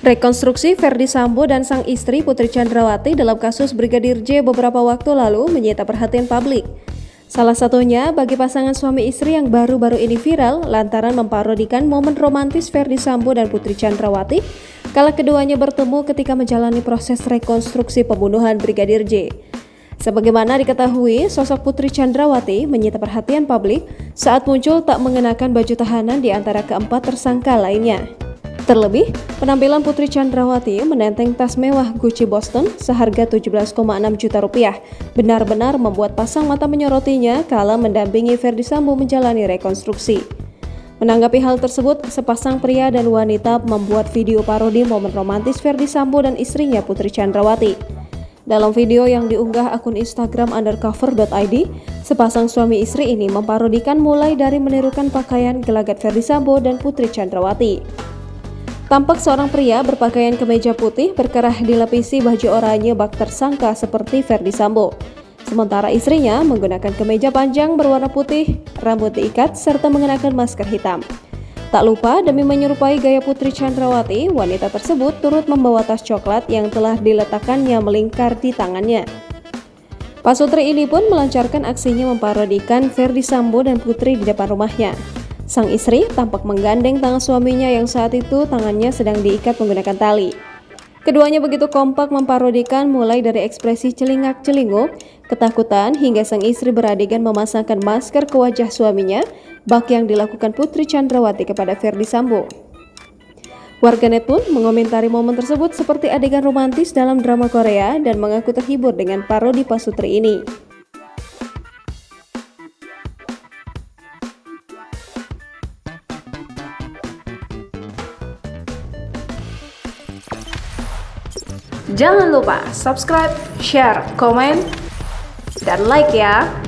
Rekonstruksi Ferdy Sambo dan sang istri Putri Chandrawati dalam kasus Brigadir J beberapa waktu lalu menyita perhatian publik. Salah satunya bagi pasangan suami istri yang baru-baru ini viral lantaran memparodikan momen romantis Ferdy Sambo dan Putri Chandrawati kala keduanya bertemu ketika menjalani proses rekonstruksi pembunuhan Brigadir J. Sebagaimana diketahui, sosok Putri Chandrawati menyita perhatian publik saat muncul tak mengenakan baju tahanan di antara keempat tersangka lainnya. Terlebih, penampilan Putri Chandrawati menenteng tas mewah Gucci Boston seharga 17,6 juta rupiah benar-benar membuat pasang mata menyorotinya kala mendampingi Ferdy Sambo menjalani rekonstruksi. Menanggapi hal tersebut, sepasang pria dan wanita membuat video parodi momen romantis Ferdy Sambo dan istrinya Putri Chandrawati. Dalam video yang diunggah akun Instagram undercover.id, sepasang suami istri ini memparodikan mulai dari menirukan pakaian gelagat Ferdy Sambo dan Putri Chandrawati. Tampak seorang pria berpakaian kemeja putih berkerah dilapisi baju oranye bak tersangka seperti Ferdy Sambo. Sementara istrinya menggunakan kemeja panjang berwarna putih, rambut diikat, serta mengenakan masker hitam. Tak lupa demi menyerupai gaya Putri Chandrawati, wanita tersebut turut membawa tas coklat yang telah diletakkannya melingkar di tangannya. Pasutri ini pun melancarkan aksinya memparodikan Ferdy Sambo dan Putri di depan rumahnya. Sang istri tampak menggandeng tangan suaminya yang saat itu tangannya sedang diikat menggunakan tali. Keduanya begitu kompak memparodikan mulai dari ekspresi celingak-celinguk, ketakutan hingga sang istri beradegan memasangkan masker ke wajah suaminya, bak yang dilakukan Putri Chandrawati kepada Ferdy Sambo. Warganet pun mengomentari momen tersebut seperti adegan romantis dalam drama Korea dan mengaku terhibur dengan parodi pasutri ini. Jangan lupa subscribe, share, komen, dan like ya!